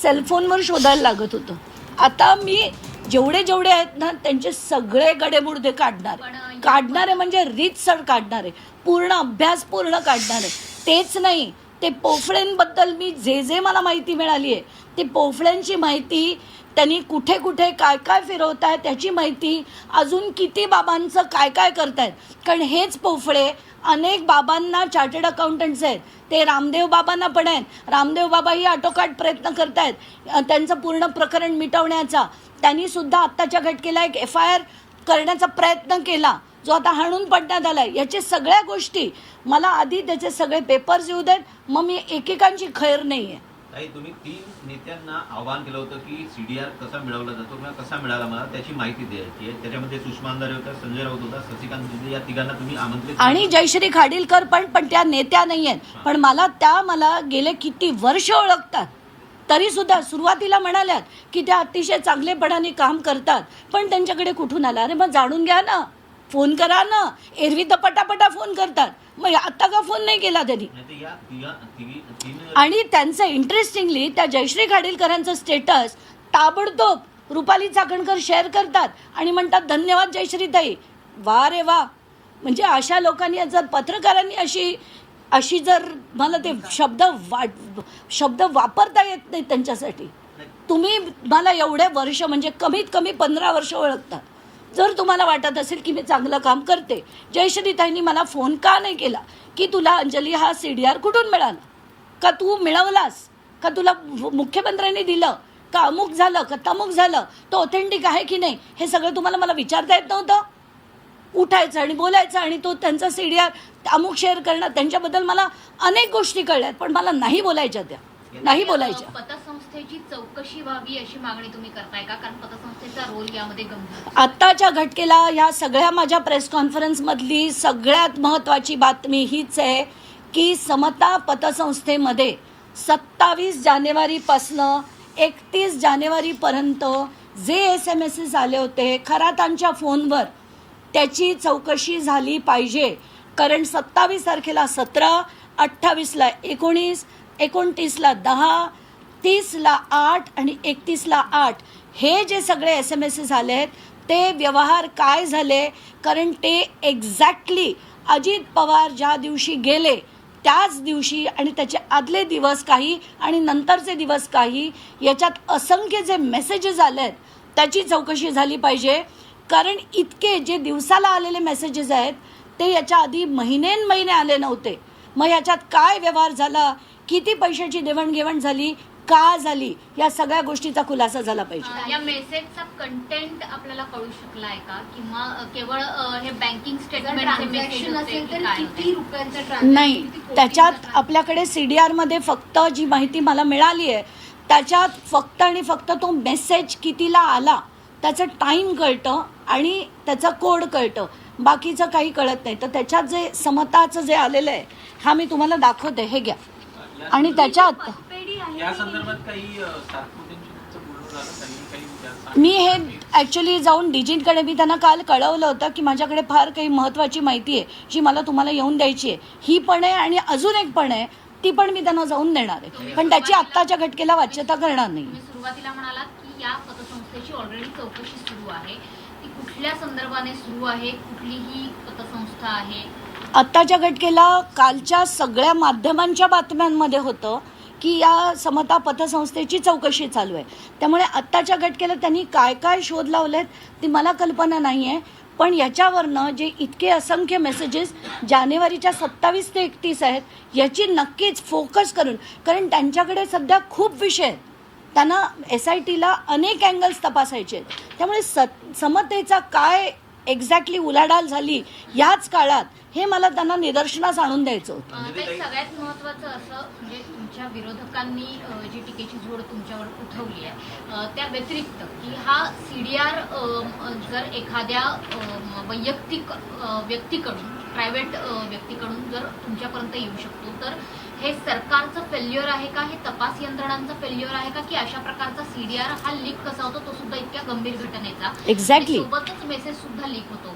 सेलफोनवर शोधायला लागत होतं. आता मी जेवढे आहेत ना त्यांचे सगळे गडेमुडदे काढणारे म्हणजे रीतसर काढणारे, पूर्ण अभ्यास पूर्ण काढणारे. तेच नाही, ते पोफळेंबद्दल मी जे मला माहिती मिळाली आहे, ते पोफळ्यांची माहिती, त्यांनी कुठे कुठे काय काय फिरवत आहे त्याची माहिती, अजून किती बाबांचं काय काय करतायत. कारण हेच पोफळे अनेक बाबांना चार्टर्ड अकाउंटंट्स आहेत, ते रामदेव बाबांना पण आहेत. रामदेव बाबाही आटोकाट प्रयत्न करतायत त्यांचं पूर्ण प्रकरण मिटवण्याचा. त्यांनी सुद्धा आत्ताच्या घटकेला एक FIR करण्याचा प्रयत्न केला, जो आता हाणून पडण्यात आलाय. याचे सगळ्या गोष्टी मला आधी त्याचे सगळे पेपर्स येऊ देत, मग मी एकेकांची खैर नाही आहे. ताई, तुम्ही 3 नेत्यांना आवाहन केलं होतं की CDR कसा मिळवला जातो किंवा कसा मिळाला मला त्याची माहिती द्यायची आहे. त्याच्यामध्ये सुषमा अंधारे होता, संजय राऊत होता, शशिकांत शिंदे, या तिघांना तुम्ही आमंत्रित आणि जयश्री खाडीलकर पण त्या नेत्या नाही आहेत. पण मला गेले किती वर्ष ओळखतात. तरी सुद्धा सुरुवातीला म्हणाल्यात की त्या अतिशय चांगलेपणाने काम करतात, पण त्यांच्याकडे कुठून आला? अरे मग जाणून घ्या ना, फोन करा ना. एरवी तर पटापटा फोन करतात, मग आता का फोन नाही केला त्यांनी? आणि त्यांचं इंटरेस्टिंगली त्या जयश्री खाडीलकरांचं स्टेटस ताबडतोब रुपाली चाकणकर शेअर करतात आणि म्हणतात धन्यवाद जयश्रीताई. वा रे वा. म्हणजे अशा लोकांनी जर पत्रकारांनी अशी जर मला ते शब्द वापरता येत नाही त्यांच्यासाठी. तुम्ही मला एवढे वर्ष म्हणजे कमीत कमी 15 वर्ष ओळखता. जर तुम्हाला वाटत असेल की मी चांगलं काम करते, जयश्रीताईंनी मला फोन का नाही केला की तुला अंजली हा CDR कुठून मिळाला, का तू मिळवलास, का तुला मुख्यमंत्र्यांनी दिलं, का अमुक झालं का तमुक झालं, तो ऑथेंटिक आहे की नाही, हे सगळं तुम्हाला मला विचारता येत नव्हतं? उठायचं आणि बोलायचं आणि तो त्यांचा CDR अमुक शेअर करणं, त्यांच्याबद्दल मला अनेक गोष्टी कळल्यात, पण मला नाही बोलायच्या, त्या नाही बोलायच्या. पतसंस्थेची चौकशी व्हावी अशी मागणी तुम्ही करताय का? कारण पतसंस्थेचा रोल यामध्ये गंभीर. आत्ताच्या घटकेला या सगळ्या माझ्या प्रेस कॉन्फरन्समधली सगळ्यात महत्त्वाची बातमी हीच आहे की समता पतसंस्थेमध्ये 27 जानेवारीपासनं 31 जानेवारीपर्यंत जे SMS आले होते खरातांच्या फोनवर, त्याची चौकशी झाली पाहिजे. कारण 27 तारखेला 17, 28ला 19, 29ला 10, 30ला 8 आणि 31ला 8 हे जे सगळे SMS आले आहेत ते व्यवहार काय झाले. कारण ते एक्झॅक्टली अजित पवार ज्या दिवशी गेले त्याच दिवशी आणि त्याचे आदले दिवस काही आणि नंतरचे दिवस काही, याच्यात असंख्य जे मेसेजेस आले आहेत त्याची चौकशी झाली पाहिजे. कारण इतके जे दिवसाला आलेले मेसेजेस आहेत ते याच्या आधी महिने आले नव्हते. मग याच्यात काय व्यवहार झाला, किती पैशाची देवाणघेवाण झाली, का झाली, या सगळ्या गोष्टीचा खुलासा झाला पाहिजे. या मेसेजचा कंटेंट आपल्याला कळू शकलाय का, किंवा केवळ हे बँकिंग स्टेटमेंटचे मेसेज असेल तर किती रुपयांचं नाही, त्याच्यात आपल्याकडे CDR मध्ये फक्त जी माहिती मला मिळाली आहे त्याच्यात फक्त आणि फक्त तो मेसेज कितीला आला त्याचं टाईम कळतं आणि त्याचा कोड कळतं, बाकीचं काही कळत नाही. तर त्याच्यात जे समताचं जे आलेलं आहे हा मी तुम्हाला दाखवते, हे घ्या. आणि त्याच्यात या संदर्भात काही मी हे ॲक्च्युली जाऊन डिजिटकडे मी त्यांना काल कळवलं होतं की माझ्याकडे फार काही महत्त्वाची माहिती आहे जी मला तुम्हाला येऊन द्यायची आहे. ही पण आहे आणि अजून एक पण आहे, ती पण मी त्यांना जाऊन देणार आहे, पण त्याची आत्ताच्या घटकेला वाच्यता करणार नाही. तुम्ही सुरुवातीला म्हणालात की या पतसंस्थेची ऑलरेडी चौकशी सुरू आहे, ती कुठल्या संदर्भाने सुरू आहे, कुठली ही पतसंस्था आहे? आत्ताच्या घटकेला कालच्या सगळ्या माध्यमांच्या बातम्यांमध्ये होतं की या समता पतसंस्थेची चौकशी चालू आहे. त्यामुळे आत्ताच्या घटकेला त्यांनी काय काय शोध लावलेत ती मला कल्पना नाही आहे. पण याच्यावरनं जे इतके असंख्य मेसेजेस जानेवारीच्या 27 ते 31 आहेत याची नक्कीच फोकस करून, कारण त्यांच्याकडे सध्या खूप विषय आहेत, त्यांना SITला अनेक अँगल्स तपासायचे आहेत. त्यामुळे समतेचा काय एक्झॅक्टली उलाढाल झाली याच काळात हे मला त्यांना निदर्शनास आणून द्यायचं होतं. सगळ्यात महत्त्वाचं असं म्हणजे तुमच्या विरोधकांनी जी टीकेची झोड तुमच्यावर उठवली आहे त्या व्यतिरिक्त की हा CDR जर एखाद्या वैयक्तिक व्यक्तीकडून, प्रायव्हेट व्यक्तीकडून जर तुमच्यापर्यंत येऊ शकतो, तर हे सरकारचं फेल्युअर आहे का, हे तपास यंत्रणांचं फेल्युअर आहे का, की अशा प्रकारचा सीडीआर हा लीक कसा होतो, तो सुद्धा इतक्या गंभीर घटनेचा Exactly. सोबतच मेसेज सुद्धा लीक होतो.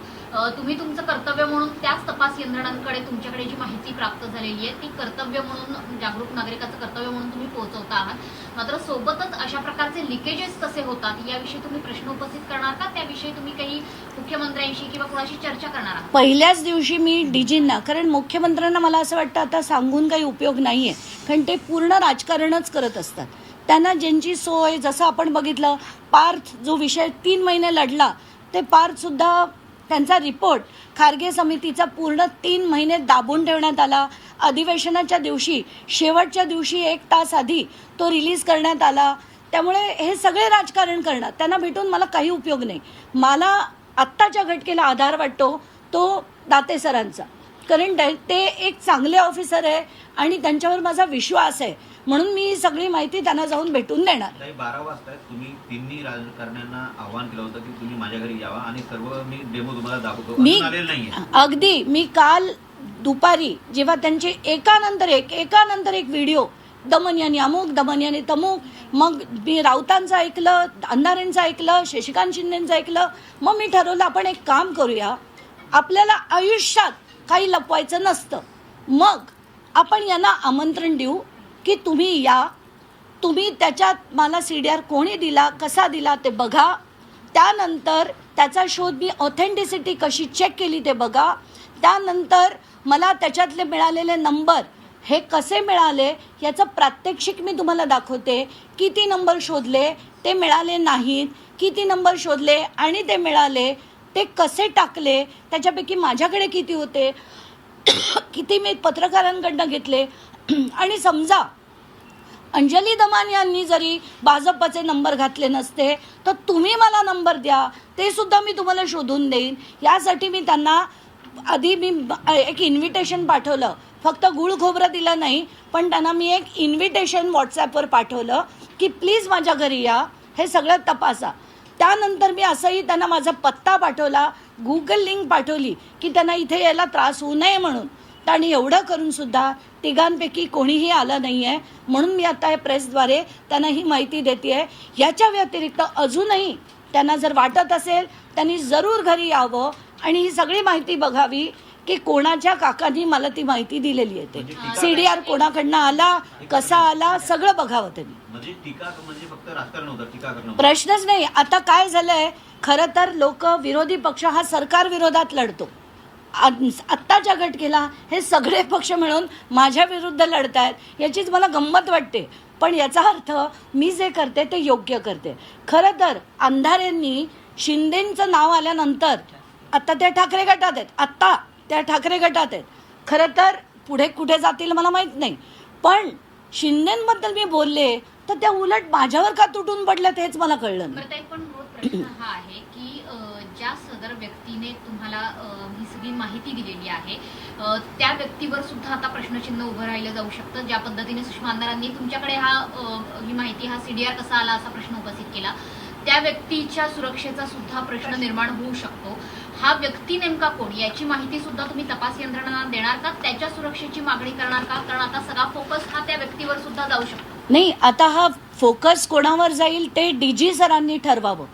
तुम्ही तुमचं कर्तव्य म्हणून त्याच तपास यंत्रणांकडे तुमच्याकडे जी माहिती प्राप्त झालेली आहे ती कर्तव्य म्हणून, जागरूक नागरिकाचं कर्तव्य म्हणून तुम्ही पोहोचवता आहात. मात्र सोबतच अशा प्रकारचे लिकेजेस कसे होतात याविषयी तुम्ही प्रश्न उपस्थित करणार का, त्याविषयी तुम्ही काही मुख्यमंत्र्यांशी किंवा कोणाशी चर्चा करणार आहात? पहिल्याच दिवशी मी डीजींना, कारण मुख्यमंत्र्यांना मला असं वाटतं आता सांगून काही उपयोग नाहीये, कारण ते पूर्ण राजकारणच करत असतात. त्यांना ज्यांची सोय, जसं आपण बघितलं पार्थ जो विषय 3 महिने लढला, ते पार्थ सुद्धा त्यांचा रिपोर्ट खारगे समितीचा पूर्ण 3 महिने दाबून ठेवण्यात आला. अधिवेशनाच्या दिवशी, शेवटच्या दिवशी 1 तास आधी तो रिलीज करण्यात आला. त्यामुळे हे सगळे राजकारण करणार, त्यांना भेटून मला काही उपयोग नाही. मला आत्ताच्या घटनेला आधार वाटतो तो दाते सरांचा, कारण ते एक चांगले ऑफिसर आहे आणि त्यांच्यावर माझा विश्वास आहे, म्हणून मी सगळी माहिती त्यांना जाऊन भेटून देणार. 12 वाजता तुम्ही तिन्ही राजकारण्यांना आव्हान केलं होतं की तुम्ही माझ्या घरी यावा आणि सर्व मी डेमो तुम्हाला दाखवतो, मी अजून आलेलं नाहीये. अगदी मी काल दुपारी जेव्हा त्यांचे एकानंतर एक व्हिडिओ, दमन यांनी अमुक, दमन यांनी तमुक, मग मी राऊतांचं ऐकलं, अंधारेंचं ऐकलं, शशिकांत शिंदेचं ऐकलं, मग मी ठरवलं आपण एक काम करूया, आपल्याला आयुष्यात काही लपवायचं नसतं, मग आपण यांना आमंत्रण देऊ की तुम्ही या, तुम्ही त्याच्यात मला सीडीआर कोणी दिला, कसा दिला ते बघा, त्यानंतर त्याचा शोध मी ऑथेंटिसिटी कशी चेक केली ते बघा, त्यानंतर मला त्याच्यातले मिळालेले नंबर हे कसे मिळाले याचं प्रात्यक्षिक मी तुम्हाला दाखवते. किती नंबर शोधले ते मिळाले नाहीत, किती नंबर शोधले आणि ते मिळाले, ते कसे टाकले, त्याच्यापैकी माझ्याकडे किती होते, किती मी पत्रकारांकडनं घेतले, आणि समजा अंजली दमान यांनी जरी भाजपचे नंबर घातले नसते तर तुम्ही मला नंबर द्या, ते सुद्धा मी तुम्हाला शोधून देईन. यासाठी मी त्यांना आधी एक इन्व्हिटेशन पाठवलं, फक्त गुळ खोबरं दिलं नाही, पण त्यांना मी एक इन्व्हिटेशन व्हॉट्सॲपवर पाठवलं की प्लीज माझ्या घरी या, हे सगळं तपासा. त्यानंतर मी असंही त्यांना माझा पत्ता पाठवला, गुगल लिंक पाठवली की त्यांना इथे यायला त्रास होऊ नये म्हणून. आणि एवढं करून सुद्धा तिघांपैकी कोणीही आलं नाही आहे, म्हणून मी आता या प्रेसद्वारे त्यांना ही माहिती देते आहे. याच्या व्यतिरिक्त अजूनही त्यांना जर वाटत असेल त्यांनी जरूर घरी यावं आणि ही सगळी माहिती बघावी की कोणाच्या काकांनी मला ती माहिती दिलेली आहे. ते सीडीआर कोणाकडनं आला, कसा आला, सगळं बघावं त्यांनी. म्हणजे टीका म्हणजे फक्त राजकारण होतं, टीका करणं प्रश्नच नाही. आता काय झालंय, खरं तर लोक, विरोधी पक्ष हा सरकार विरोधात लढतो. आत्ताच्या घटनेला हे सगळे पक्ष मिळून माझ्या विरुद्ध लढतायत, याचीच मला गंमत वाटते. पण याचा अर्थ मी जे करते ते योग्य करते. खरं तर अंधारेंनी शिंदेंचं नाव आल्यानंतर आता त्या ठाकरे गटात आहेत, आत्ता त्या ठाकरे गटात आहेत. खरं तर पुढे कुठे जातील मला माहीत नाही, पण शिंदेंबद्दल मी बोलले तर त्या उलट माझ्यावर का तुटून पडल्यात हेच मला कळलं नाही. पण प्रश्न हा आहे की ज्या सदर व्यक्तीने तुम्हाला ही सगळी माहिती दिलेली आहे त्या व्यक्तीवर सुद्धा आता प्रश्नचिन्ह उभं राहिलं जाऊ शकतं. ज्या पद्धतीने सुषमा अंधारांनी तुमच्याकडे ही माहिती, हा सीडीआर कसा आला असा प्रश्न उपस्थित केला, त्या व्यक्तीच्या सुरक्षेचा सुद्धा प्रश्न निर्माण होऊ शकतो. हा व्यक्ती नेमका कोण याची माहिती सुद्धा तुम्ही तपास यंत्रणांना देणार का, त्याच्या सुरक्षेची मागणी करणार का? कारण आता सगळा फोकस हा त्या व्यक्तीवर सुद्धा जाऊ शकतो. नाही, आता हा फोकस कोणावर जाईल ते डीजी सरांनी ठरवावं.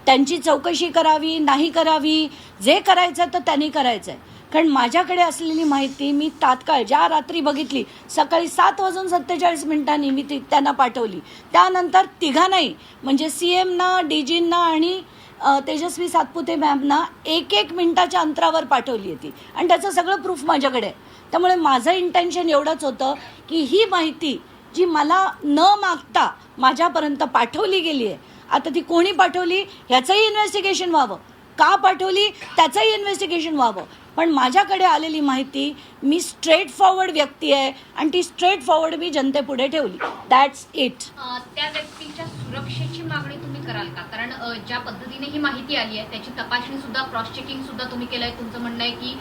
त्यांची चौकशी करावी, नाही करावी, जे करायचं तर त्यांनी करायचं आहे. कारण माझ्याकडे असलेली माहिती मी तात्काळ ज्या रात्री बघितली, सकाळी 7:47 मी त्यांना पाठवली. त्यानंतर तिघांनाही म्हणजे सीएमना, डीजींना आणि तेजस्वी सातपुते मॅमना 1-1 मिनिटाच्या अंतरावर पाठवली होती आणि त्याचं सगळं प्रूफ माझ्याकडे आहे. त्यामुळे माझं इंटेन्शन एवढंच होतं की ही माहिती जी मला न मागता माझ्यापर्यंत पाठवली गेली आहे, आता ती कोणी पाठवली ह्याचंही इन्व्हेस्टिगेशन व्हावं, का पाठवली त्याचंही इन्व्हेस्टिगेशन व्हावं. पण माझ्याकडे आलेली माहिती, मी स्ट्रेट फॉरवर्ड व्यक्ती आहे आणि ती स्ट्रेट फॉरवर्ड मी जनतेपुढे ठेवली. That's it. त्या व्यक्तीच्या सुरक्षेची मागणी तुम्ही कराल का? कारण ज्या पद्धतीने ही माहिती आली आहे त्याची तपासणी सुद्धा, क्रॉस चेकिंग सुद्धा तुम्ही केलंय. तुमचं म्हणणं आहे की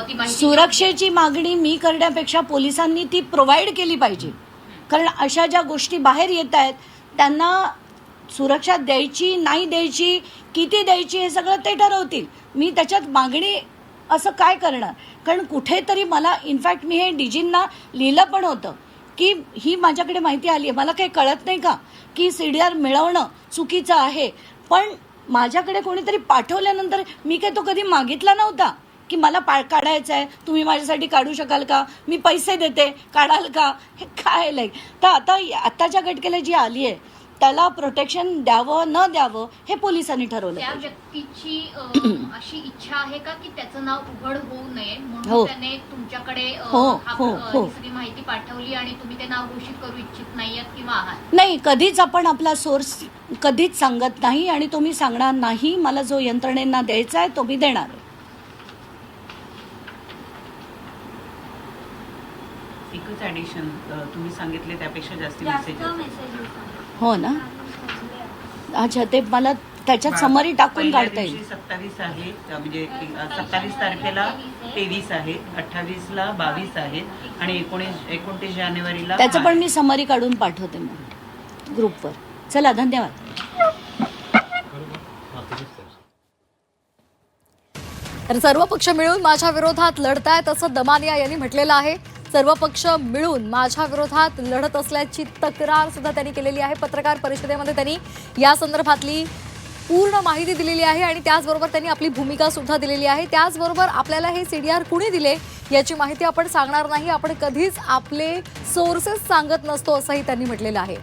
ती माहिती, सुरक्षेची मागणी मी करण्यापेक्षा पोलिसांनी ती प्रोव्हाइड केली पाहिजे. कारण अशा ज्या गोष्टी बाहेर येत आहेत त्यांना सुरक्षा द्यायची, नाही द्यायची, किती द्यायची, हे सगळं ते ठरवतील. मी त्याच्यात मागणी असं काय करणार? कारण कुठेतरी मला, इनफॅक्ट मी हे डीजींना लिहिलं पण होतं की ही माझ्याकडे माहिती आली आहे, मला काही कळत नाही का की CDR मिळवणं चुकीचं आहे, पण माझ्याकडे कोणीतरी पाठवल्यानंतर मी काय तो कधी मागितला नव्हता की मला काढायचं आहे, तुम्ही माझ्यासाठी काढू शकाल का, मी पैसे देते, काढाल का, हे काय तर आताच्या घटनेला जी आली आहे त्याला प्रोटेक्शन द्यावं न द्यावं हे पोलिसांनी ठरवलं त्या पाहिजे. व्यक्तीची अशी इच्छा आहे का की त्याचं नाव उघड होऊ नये हो. म्हणून त्याने तुमच्याकडे हो, हो. ही सगळी माहिती पाठवली आणि तुम्ही ते नाव घोषित करू इच्छित नाहीयेत किंवा आहात? नाही, कधीच आपण आपला सोर्स कधीच सांगत नाही आणि तुम्ही सांगणार नाही. मला जो यंत्रणेंना द्यायचा आहे तो मी देणार आहे. एकच ऍडिशन तुम्ही सांगितले त्यापेक्षा जास्त मेसेज हो ना. अच्छा, ते मला त्याच्यात समरी टाकून काढता येईल. 27 आहे, म्हणजे 27 तारखेला 23 आहे, 28ला 22 आहे आणि 29 जानेवारीला त्याचं पण 5. मी समरी काढून पाठवते मग ग्रुपवर. चला, धन्यवाद. तर सर्व पक्ष मिळून माझ्या विरोधात लढतायत असं दमानिया यांनी म्हटलेलं आहे. सर्व पक्ष मिळून माझ्या विरोधात लढत असल्याची तक्रार सुद्धा त्यांनी केलेली आहे. पत्रकार परिषदेमध्ये त्यांनी या संदर्भातली पूर्ण माहिती दिलेली आहे आणि त्याचबरोबर त्यांनी आपली भूमिका सुद्धा दिलेली आहे. त्याचबरोबर आपल्याला हे CDR कुणी दिले याची माहिती आपण सांगणार नाही, आपण कधीच आपले सोर्सेस सांगत नसतो असंही त्यांनी म्हटलेलं आहे.